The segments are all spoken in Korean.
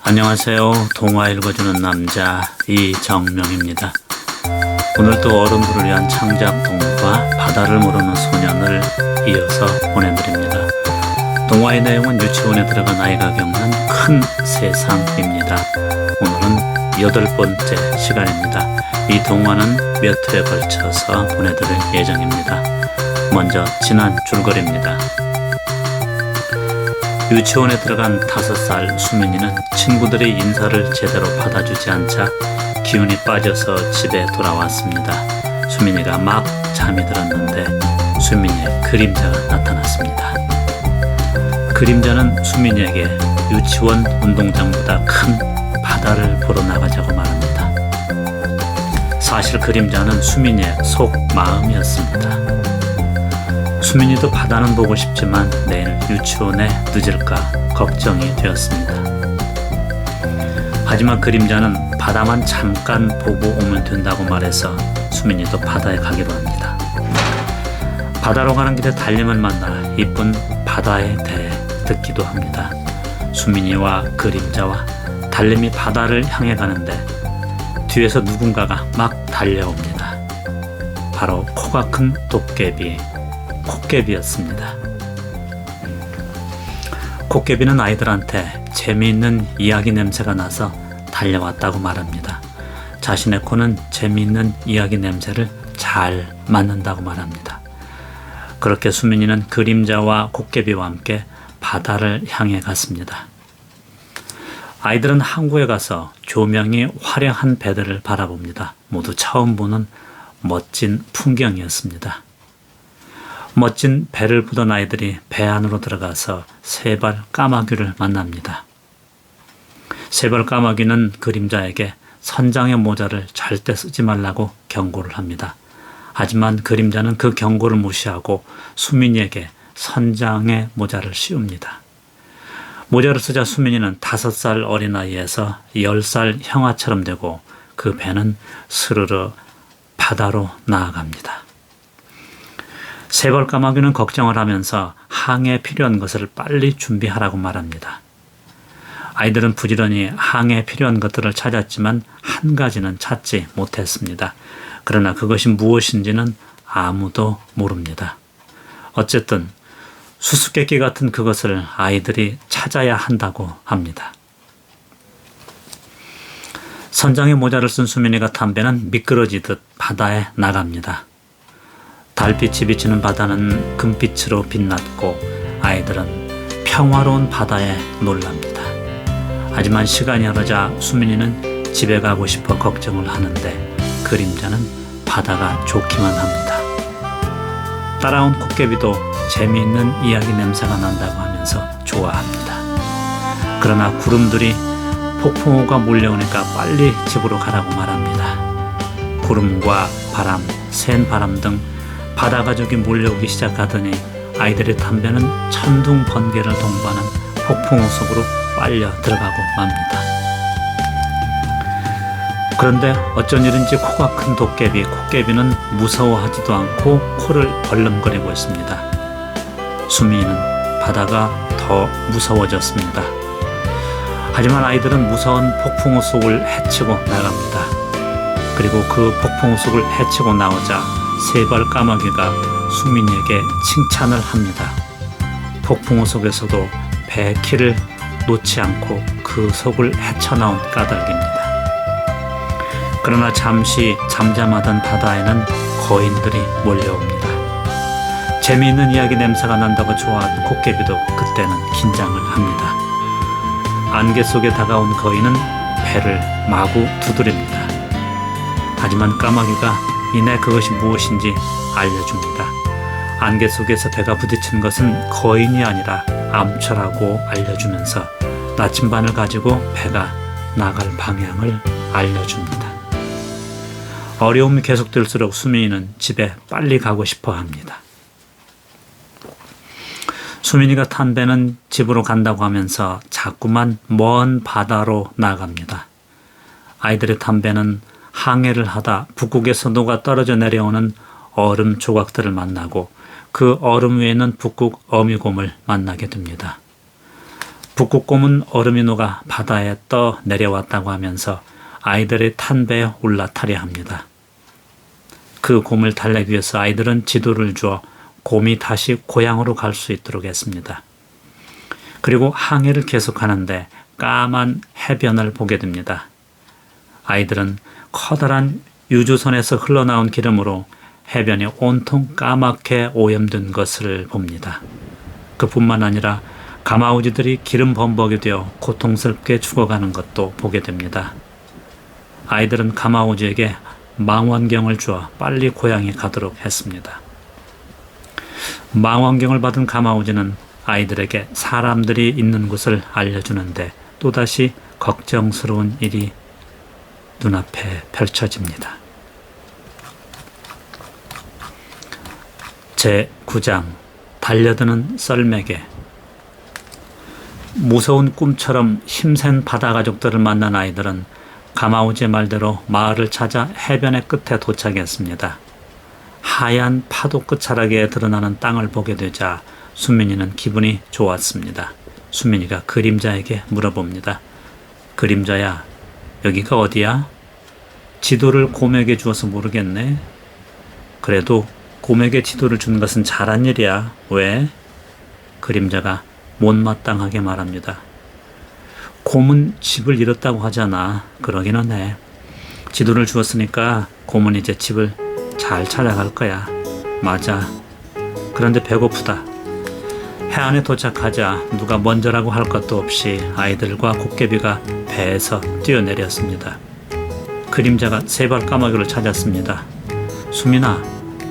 안녕하세요. 동화 읽어주는 남자 이정명입니다. 오늘도 어른들을 위한 창작 동화 바다를 모르는 소년을 이어서 보내드립니다. 동화의 내용은 유치원에 들어간 아이가 겪는 큰 세상입니다. 오늘은 8번째 시간입니다. 이 동화는 몇 회에 걸쳐서 보내드릴 예정입니다. 먼저 지난 줄거리입니다. 유치원에 들어간 5살 수민이는 친구들의 인사를 제대로 받아주지 않자 기운이 빠져서 집에 돌아왔습니다. 수민이가 막 잠이 들었는데 수민이의 그림자가 나타났습니다. 그림자는 수민이에게 유치원 운동장보다 큰 바다를 보러 나가자고 말합니다. 사실 그림자는 수민이의 속마음이었습니다. 수민이도 바다는 보고 싶지만 내일 유치원에 늦을까 걱정이 되었습니다. 하지만 그림자는 바다만 잠깐 보고 오면 된다고 말해서 수민이도 바다에 가기로 합니다. 바다로 가는 길에 달님을 만나 이쁜 바다에 대해 듣기도 합니다. 수민이와 그림자와 달님이 바다를 향해 가는데 뒤에서 누군가가 막 달려옵니다. 바로 코가 큰 도깨비 코깨비였습니다. 코깨비는 아이들한테 재미있는 이야기 냄새가 나서 달려왔다고 말합니다. 자신의 코는 재미있는 이야기 냄새를 잘 맡는다고 말합니다. 그렇게 수민이는 그림자와 코깨비와 함께 바다를 향해 갔습니다. 아이들은 항구에 가서 조명이 화려한 배들을 바라봅니다. 모두 처음 보는 멋진 풍경이었습니다. 멋진 배를 보던 아이들이 배 안으로 들어가서 세발 까마귀를 만납니다. 세발 까마귀는 그림자에게 선장의 모자를 절대 쓰지 말라고 경고를 합니다. 하지만 그림자는 그 경고를 무시하고 수민이에게 선장의 모자를 씌웁니다. 모자를 쓰자 수민이는 5살 어린아이에서 10살 형아처럼 되고 그 배는 스르르 바다로 나아갑니다. 세벌 까마귀는 걱정을 하면서 항해에 필요한 것을 빨리 준비하라고 말합니다. 아이들은 부지런히 항해에 필요한 것들을 찾았지만 한 가지는 찾지 못했습니다. 그러나 그것이 무엇인지는 아무도 모릅니다. 어쨌든 수수께끼 같은 그것을 아이들이 찾아야 한다고 합니다. 선장의 모자를 쓴 수민이가 탄 배는 미끄러지듯 바다에 나갑니다. 달빛이 비치는 바다는 금빛으로 빛났고 아이들은 평화로운 바다에 놀랍니다. 하지만 시간이 흐르자 수민이는 집에 가고 싶어 걱정을 하는데 그림자는 바다가 좋기만 합니다. 따라온 코깨비도 재미있는 이야기 냄새가 난다고 하면서 좋아합니다. 그러나 구름들이 폭풍우가 몰려오니까 빨리 집으로 가라고 말합니다. 구름과 바람, 센 바람 등 바다 가족이 몰려오기 시작하더니 아이들의 담배는 천둥 번개를 동반한 폭풍우 속으로 빨려 들어가고 맙니다. 그런데 어쩐 일인지 코가 큰 도깨비 코깨비는 무서워하지도 않고 코를 벌름거리고 있습니다. 수민이는 바다가 더 무서워졌습니다. 하지만 아이들은 무서운 폭풍우 속을 헤치고 나갑니다. 그리고 그 폭풍우 속을 헤치고 나오자 세발 까마귀가 수민이에게 칭찬을 합니다. 폭풍우 속에서도 배의 키를 놓지 않고 그 속을 헤쳐나온 까닭입니다. 그러나 잠시 잠잠하던 바다에는 거인들이 몰려옵니다. 재미있는 이야기 냄새가 난다고 좋아하던 코깨비도 그때는 긴장을 합니다. 안개 속에 다가온 거인은 배를 마구 두드립니다. 하지만 까마귀가 이내 그것이 무엇인지 알려줍니다. 안개 속에서 배가 부딪힌 것은 거인이 아니라 암초라고 알려주면서 나침반을 가지고 배가 나갈 방향을 알려줍니다. 어려움이 계속될수록 수민이는 집에 빨리 가고 싶어 합니다. 수민이가 탄 배는 집으로 간다고 하면서 자꾸만 먼 바다로 나갑니다. 아이들의 탄 배는 항해를 하다 북극에서 녹아 떨어져 내려오는 얼음 조각들을 만나고 그 얼음 위에는 북극 어미곰을 만나게 됩니다. 북극곰은 얼음이 녹아 바다에 떠 내려왔다고 하면서 아이들의 탄배에 올라타려 합니다. 그 곰을 달래기 위해서 아이들은 지도를 주어 곰이 다시 고향으로 갈 수 있도록 했습니다. 그리고 항해를 계속하는데 까만 해변을 보게 됩니다. 아이들은 커다란 유조선에서 흘러나온 기름으로 해변이 온통 까맣게 오염된 것을 봅니다. 그뿐만 아니라 가마우지들이 기름 범벅이 되어 고통스럽게 죽어가는 것도 보게 됩니다. 아이들은 가마우지에게 망원경을 주어 빨리 고향에 가도록 했습니다. 망원경을 받은 가마우지는 아이들에게 사람들이 있는 곳을 알려주는데 또다시 걱정스러운 일이 눈앞에 펼쳐집니다. 제9장 달려드는 썰매개. 무서운 꿈처럼 힘센 바다 가족들을 만난 아이들은 가마우지의 말대로 마을을 찾아 해변의 끝에 도착했습니다. 하얀 파도 끝자락에 드러나는 땅을 보게 되자 수민이는 기분이 좋았습니다. 수민이가 그림자에게 물어봅니다. 그림자야, 여기가 어디야? 지도를 곰에게 주어서 모르겠네. 그래도 곰에게 지도를 준 것은 잘한 일이야. 왜? 그림자가 못마땅하게 말합니다. 곰은 집을 잃었다고 하잖아. 그러기는 해. 지도를 주었으니까 곰은 이제 집을 잘 찾아갈 거야. 맞아. 그런데 배고프다. 해안에 도착하자 누가 먼저라고 할 것도 없이 아이들과 곱개비가 배에서 뛰어내렸습니다. 그림자가 세발 까마귀를 찾았습니다. 수민아,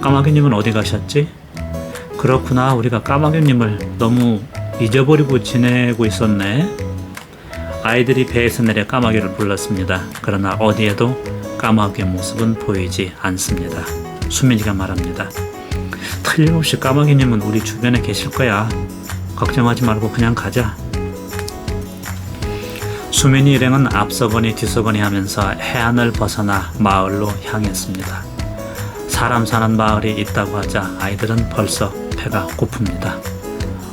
까마귀님은 어디 가셨지? 그렇구나. 우리가 까마귀님을 너무 잊어버리고 지내고 있었네. 아이들이 배에서 내려 까마귀를 불렀습니다. 그러나 어디에도 까마귀의 모습은 보이지 않습니다. 수민이가 말합니다. 틀림없이 까마귀님은 우리 주변에 계실 거야. 걱정하지 말고 그냥 가자. 수민이 일행은 앞서거니 뒤서거니 하면서 해안을 벗어나 마을로 향했습니다. 사람 사는 마을이 있다고 하자 아이들은 벌써 배가 고픕니다.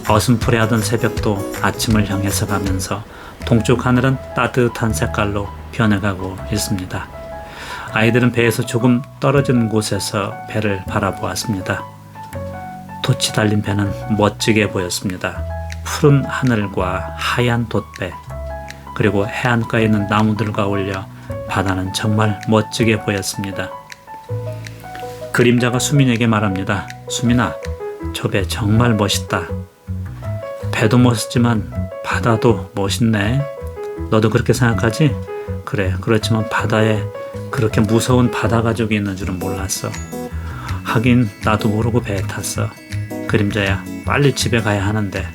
어슴푸레하던 새벽도 아침을 향해서 가면서 동쪽 하늘은 따뜻한 색깔로 변해가고 있습니다. 아이들은 배에서 조금 떨어진 곳에서 배를 바라보았습니다. 돛이 달린 배는 멋지게 보였습니다. 푸른 하늘과 하얀 돛배, 그리고 해안가에 있는 나무들과 어울려 바다는 정말 멋지게 보였습니다. 그림자가 수민에게 말합니다. 수민아, 저 배 정말 멋있다. 배도 멋있지만 바다도 멋있네. 너도 그렇게 생각하지? 그래, 그렇지만 바다에 그렇게 무서운 바다 가족이 있는 줄은 몰랐어. 하긴 나도 모르고 배에 탔어. 그림자야, 빨리 집에 가야 하는데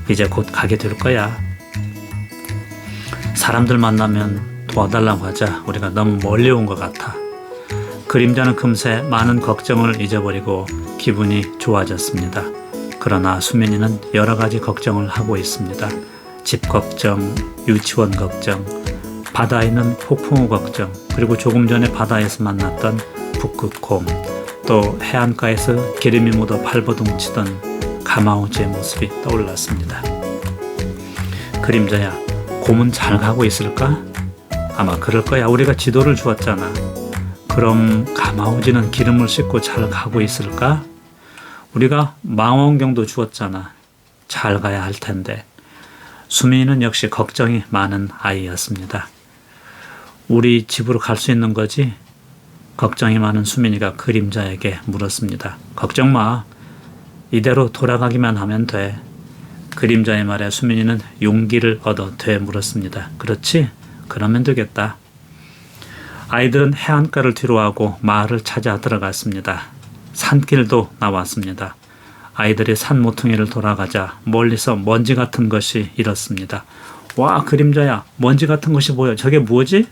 이제 곧 가게 될 거야. 사람들 만나면 도와달라고 하자. 우리가 너무 멀리 온 것 같아. 그림자는 금세 많은 걱정을 잊어버리고 기분이 좋아졌습니다. 그러나 수민이는 여러 가지 걱정을 하고 있습니다. 집 걱정, 유치원 걱정, 바다에 있는 폭풍우 걱정, 그리고 조금 전에 바다에서 만났던 북극곰, 또 해안가에서 기름이 묻어 발버둥치던 가마우지의 모습이 떠올랐습니다. 그림자야, 곰은 잘 가고 있을까? 아마 그럴 거야. 우리가 지도를 주었잖아. 그럼 가마우지는 기름을 싣고 잘 가고 있을까? 우리가 망원경도 주었잖아. 잘 가야 할 텐데. 수민이는 역시 걱정이 많은 아이였습니다. 우리 집으로 갈 수 있는 거지? 걱정이 많은 수민이가 그림자에게 물었습니다. 걱정 마. 이대로 돌아가기만 하면 돼. 그림자의 말에 수민이는 용기를 얻어 되물었습니다. 그렇지? 그러면 되겠다. 아이들은 해안가를 뒤로하고 마을을 찾아 들어갔습니다. 산길도 나왔습니다. 아이들이 산 모퉁이를 돌아가자 멀리서 먼지 같은 것이 일었습니다. 와, 그림자야, 먼지 같은 것이 보여. 저게 뭐지?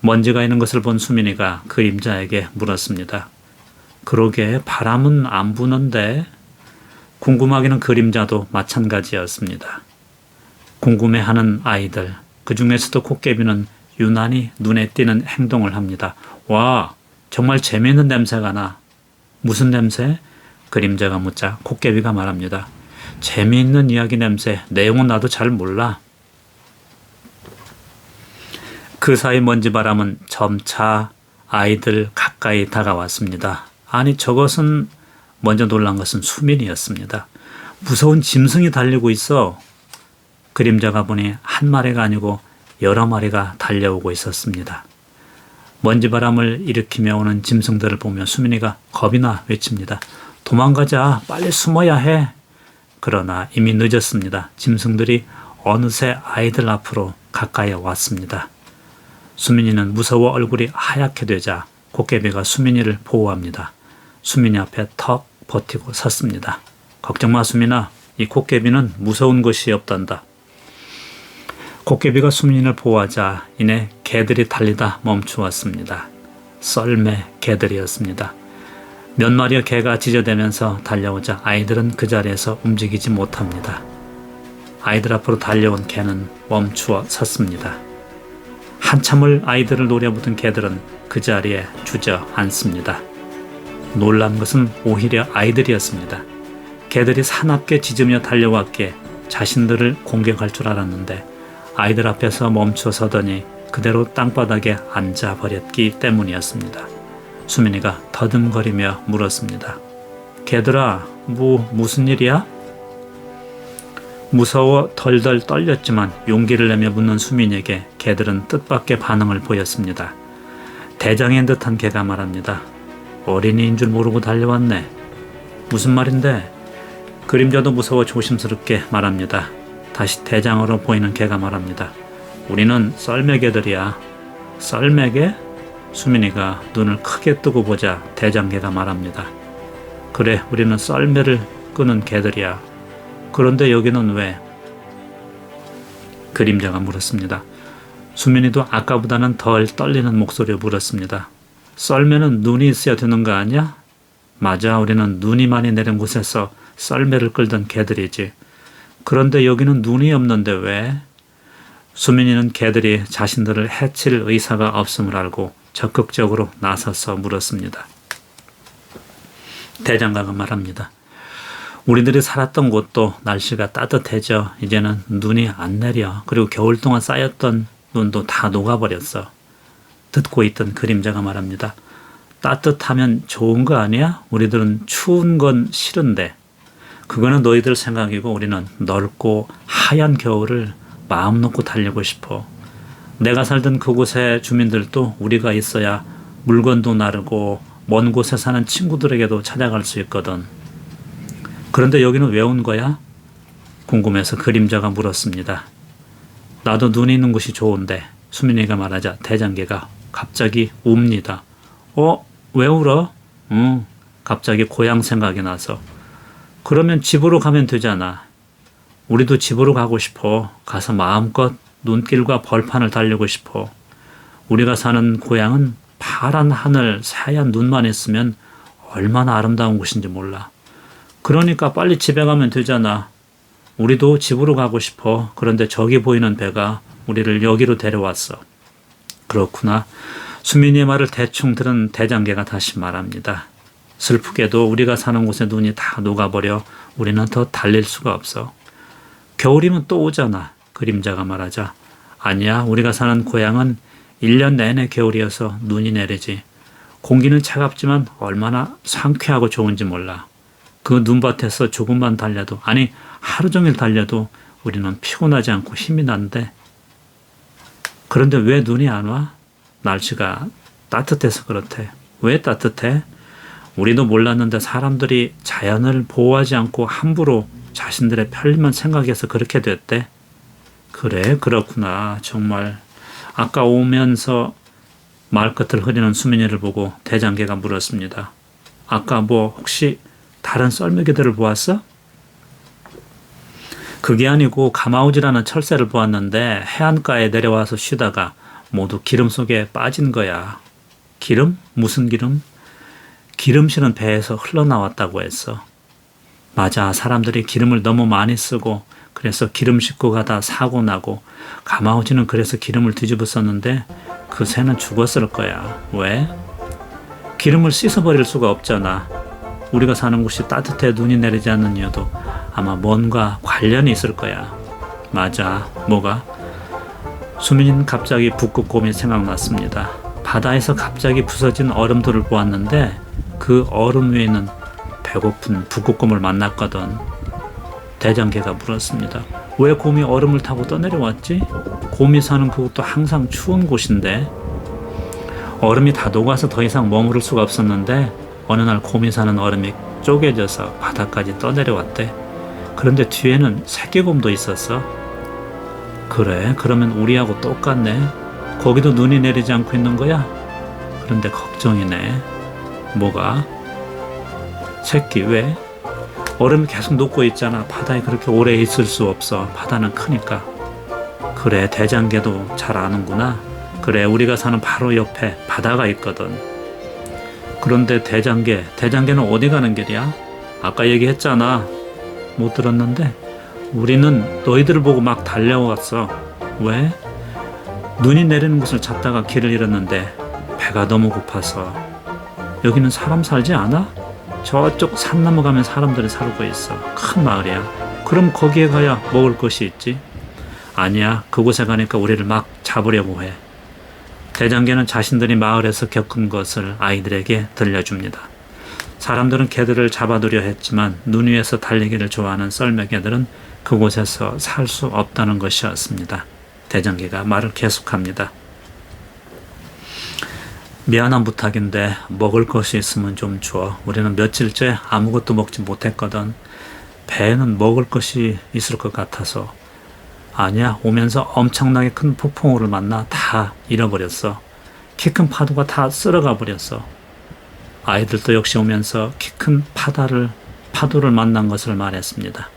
먼지가 있는 것을 본 수민이가 그림자에게 물었습니다. 그러게, 바람은 안 부는데? 궁금하기는 그림자도 마찬가지였습니다. 궁금해하는 아이들, 그 중에서도 콧개비는 유난히 눈에 띄는 행동을 합니다. 와, 정말 재미있는 냄새가 나. 무슨 냄새? 그림자가 묻자 콧개비가 말합니다. 재미있는 이야기 냄새. 내용은 나도 잘 몰라. 그 사이 먼지바람은 점차 아이들 가까이 다가왔습니다. 아니 저것은 먼저 놀란 것은 수민이었습니다. 무서운 짐승이 달리고 있어. 그림자가 보니 한 마리가 아니고 여러 마리가 달려오고 있었습니다. 먼지바람을 일으키며 오는 짐승들을 보며 수민이가 겁이 나 외칩니다. 도망가자. 빨리 숨어야 해. 그러나 이미 늦었습니다. 짐승들이 어느새 아이들 앞으로 가까이 왔습니다. 수민이는 무서워 얼굴이 하얗게 되자 곡개비가 수민이를 보호합니다. 수민이 앞에 턱 버티고 섰습니다. 걱정 마 수민아. 이 곡개비는 무서운 것이 없단다. 곡개비가 수민이를 보호하자 이내 개들이 달리다 멈추었습니다. 썰매 개들이었습니다. 몇 마리의 개가 지저대면서 달려오자 아이들은 그 자리에서 움직이지 못합니다. 아이들 앞으로 달려온 개는 멈추어 섰습니다. 한참을 아이들을 노려보던 개들은 그 자리에 주저앉습니다. 놀란 것은 오히려 아이들이었습니다. 개들이 사납게 짖으며 달려왔기에 자신들을 공격할 줄 알았는데 아이들 앞에서 멈춰 서더니 그대로 땅바닥에 앉아버렸기 때문이었습니다. 수민이가 더듬거리며 물었습니다. 개들아, 무슨 일이야? 무서워 덜덜 떨렸지만 용기를 내며 묻는 수민이에게 개들은 뜻밖의 반응을 보였습니다. 대장인 듯한 개가 말합니다. 어린이인 줄 모르고 달려왔네. 무슨 말인데? 그림자도 무서워 조심스럽게 말합니다. 다시 대장으로 보이는 개가 말합니다. 우리는 썰매개들이야. 썰매개? 수민이가 눈을 크게 뜨고 보자 대장개가 말합니다. 그래, 우리는 썰매를 끄는 개들이야. 그런데 여기는 왜? 그림자가 물었습니다. 수민이도 아까보다는 덜 떨리는 목소리로 물었습니다. 썰매는 눈이 있어야 되는 거 아니야? 맞아, 우리는 눈이 많이 내린 곳에서 썰매를 끌던 개들이지. 그런데 여기는 눈이 없는데 왜? 수민이는 개들이 자신들을 해칠 의사가 없음을 알고 적극적으로 나서서 물었습니다. 대장가가 말합니다. 우리들이 살았던 곳도 날씨가 따뜻해져 이제는 눈이 안 내려. 그리고 겨울 동안 쌓였던 눈도 다 녹아버렸어. 듣고 있던 그림자가 말합니다. 따뜻하면 좋은 거 아니야? 우리들은 추운 건 싫은데. 그거는 너희들 생각이고 우리는 넓고 하얀 겨울을 마음 놓고 달리고 싶어. 내가 살던 그곳의 주민들도 우리가 있어야 물건도 나르고 먼 곳에 사는 친구들에게도 찾아갈 수 있거든. 그런데 여기는 왜 온 거야? 궁금해서 그림자가 물었습니다. 나도 눈이 있는 곳이 좋은데. 수민이가 말하자 대장개가 갑자기 웁니다. 왜 울어? 갑자기 고향 생각이 나서. 그러면 집으로 가면 되잖아. 우리도 집으로 가고 싶어. 가서 마음껏 눈길과 벌판을 달리고 싶어. 우리가 사는 고향은 파란 하늘, 새하얀 눈만 있으면 얼마나 아름다운 곳인지 몰라. 그러니까 빨리 집에 가면 되잖아. 우리도 집으로 가고 싶어. 그런데 저기 보이는 배가 우리를 여기로 데려왔어. 그렇구나. 수민이의 말을 대충 들은 대장개가 다시 말합니다. 슬프게도 우리가 사는 곳에 눈이 다 녹아버려 우리는 더 달릴 수가 없어. 겨울이면 또 오잖아. 그림자가 말하자. 아니야, 우리가 사는 고향은 1년 내내 겨울이어서 눈이 내리지. 공기는 차갑지만 얼마나 상쾌하고 좋은지 몰라. 그 눈밭에서 조금만 달려도, 아니 하루 종일 달려도 우리는 피곤하지 않고 힘이 난대. 그런데 왜 눈이 안 와? 날씨가 따뜻해서 그렇대. 왜 따뜻해? 우리도 몰랐는데 사람들이 자연을 보호하지 않고 함부로 자신들의 편리만 생각해서 그렇게 됐대. 그래, 그렇구나. 정말. 아까 오면서 말끝을 흐리는 수민이를 보고 대장개가 물었습니다. 아까 혹시 다른 썰매개들을 보았어? 그게 아니고 가마우지라는 철새를 보았는데 해안가에 내려와서 쉬다가 모두 기름 속에 빠진 거야. 기름? 무슨 기름? 기름 실은 배에서 흘러나왔다고 했어. 맞아, 사람들이 기름을 너무 많이 쓰고 그래서 기름 싣고 가다 사고 나고 가마우지는 그래서 기름을 뒤집어 썼는데 그 새는 죽었을 거야. 왜? 기름을 씻어버릴 수가 없잖아. 우리가 사는 곳이 따뜻해 눈이 내리지 않는 이유도 아마 뭔가 관련이 있을 거야. 맞아. 뭐가? 수민이는 갑자기 북극곰이 생각났습니다. 바다에서 갑자기 부서진 얼음들을 보았는데 그 얼음 위에는 배고픈 북극곰을 만났거든. 대장개가 물었습니다. 왜 곰이 얼음을 타고 떠내려왔지? 곰이 사는 그곳도 항상 추운 곳인데. 얼음이 다 녹아서 더 이상 머무를 수가 없었는데 어느 날 곰이 사는 얼음이 쪼개져서 바다까지 떠내려왔대. 그런데 뒤에는 새끼곰도 있었어. 그래? 그러면 우리하고 똑같네. 거기도 눈이 내리지 않고 있는 거야? 그런데 걱정이네. 뭐가? 새끼 왜? 얼음이 계속 녹고 있잖아. 바다에 그렇게 오래 있을 수 없어. 바다는 크니까. 그래, 대장개도 잘 아는구나. 그래, 우리가 사는 바로 옆에 바다가 있거든. 그런데 대장개는 어디 가는 길이야? 아까 얘기했잖아. 못 들었는데? 우리는 너희들을 보고 막 달려왔어. 왜? 눈이 내리는 곳을 찾다가 길을 잃었는데 배가 너무 고파서. 여기는 사람 살지 않아? 저쪽 산 넘어가면 사람들이 살고 있어. 큰 마을이야. 그럼 거기에 가야 먹을 것이 있지. 아니야. 그곳에 가니까 우리를 막 잡으려고 해. 대장개는 자신들이 마을에서 겪은 것을 아이들에게 들려줍니다. 사람들은 개들을 잡아두려 했지만 눈 위에서 달리기를 좋아하는 썰매개들은 그곳에서 살 수 없다는 것이었습니다. 대장개가 말을 계속합니다. 미안한 부탁인데 먹을 것이 있으면 좀 줘. 우리는 며칠째 아무것도 먹지 못했거든. 배에는 먹을 것이 있을 것 같아서. 아니야. 오면서 엄청나게 큰 폭풍우를 만나 다 잃어버렸어. 키 큰 파도가 다 쓸어가 버렸어. 아이들도 역시 오면서 키 큰 파도를 만난 것을 말했습니다.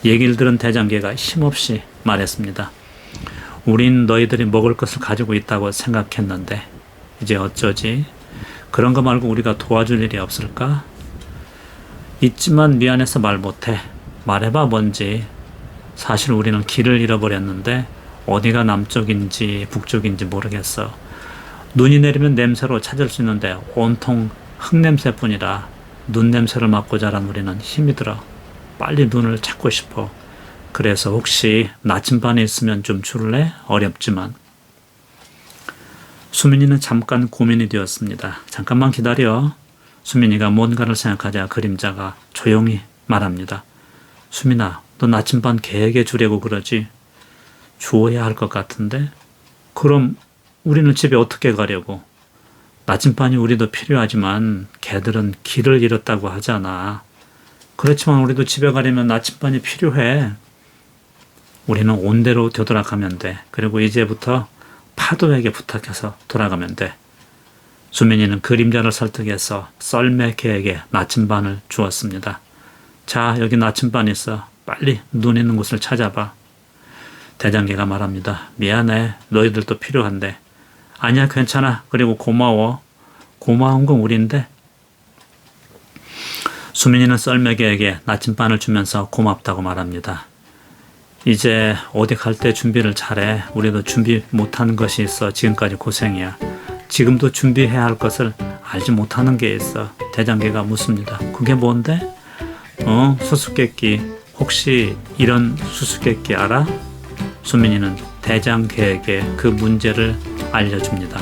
얘기를 들은 대장개가 힘없이 말했습니다. 우린 너희들이 먹을 것을 가지고 있다고 생각했는데 이제 어쩌지? 그런 거 말고 우리가 도와줄 일이 없을까? 있지만 미안해서 말 못해. 말해봐 뭔지. 사실 우리는 길을 잃어버렸는데 어디가 남쪽인지 북쪽인지 모르겠어. 눈이 내리면 냄새로 찾을 수 있는데 온통 흙냄새뿐이라 눈 냄새를 맡고 자란 우리는 힘이 들어. 빨리 눈을 찾고 싶어. 그래서 혹시 나침반에 있으면 좀 줄래? 어렵지만. 수민이는 잠깐 고민이 되었습니다. 잠깐만 기다려. 수민이가 뭔가를 생각하자 그림자가 조용히 말합니다. 수민아, 너 나침반 개에게 주려고 그러지? 주어야 할 것 같은데? 그럼 우리는 집에 어떻게 가려고? 나침반이 우리도 필요하지만 개들은 길을 잃었다고 하잖아. 그렇지만 우리도 집에 가려면 나침반이 필요해. 우리는 온대로 되돌아가면 돼. 그리고 이제부터 파도에게 부탁해서 돌아가면 돼. 수민이는 그림자를 설득해서 썰매개에게 나침반을 주었습니다. 자, 여기 나침반 있어. 빨리 눈 있는 곳을 찾아봐. 대장개가 말합니다. 미안해. 너희들도 필요한데. 아니야, 괜찮아. 그리고 고마워. 고마운 건 우린데. 수민이는 썰매개에게 나침반을 주면서 고맙다고 말합니다. 이제 어디 갈 때 준비를 잘해. 우리도 준비 못한 것이 있어. 지금까지 고생이야. 지금도 준비해야 할 것을 알지 못하는 게 있어. 대장개가 묻습니다. 그게 뭔데? 수수께끼. 혹시 이런 수수께끼 알아? 수민이는 대장개에게 그 문제를 알려줍니다.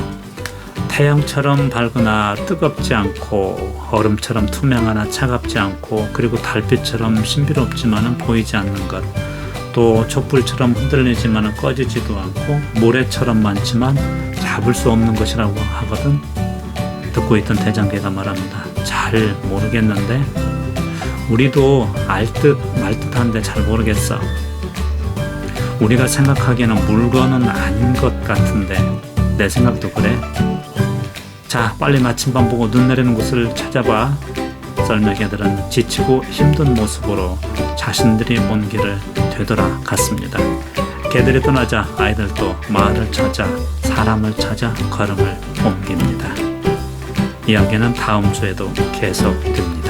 태양처럼 밝거나 뜨겁지 않고 얼음처럼 투명하나 차갑지 않고 그리고 달빛처럼 신비롭지만은 보이지 않는 것. 또 촛불처럼 흔들리지만 꺼지지도 않고 모래처럼 많지만 잡을 수 없는 것이라고 하거든. 듣고 있던 대장개가 말합니다. 잘 모르겠는데 우리도 알 듯 말 듯한데 잘 모르겠어. 우리가 생각하기에는 물건은 아닌 것 같은데 내 생각도 그래. 자, 빨리 나침반 보고 눈 내리는 곳을 찾아봐. 썰매개들은 지치고 힘든 모습으로 자신들이 온 길을 되돌아갔습니다. 개들이 떠나자 아이들도 마을을 찾아 사람을 찾아 걸음을 옮깁니다. 이야기는 다음 주에도 계속됩니다.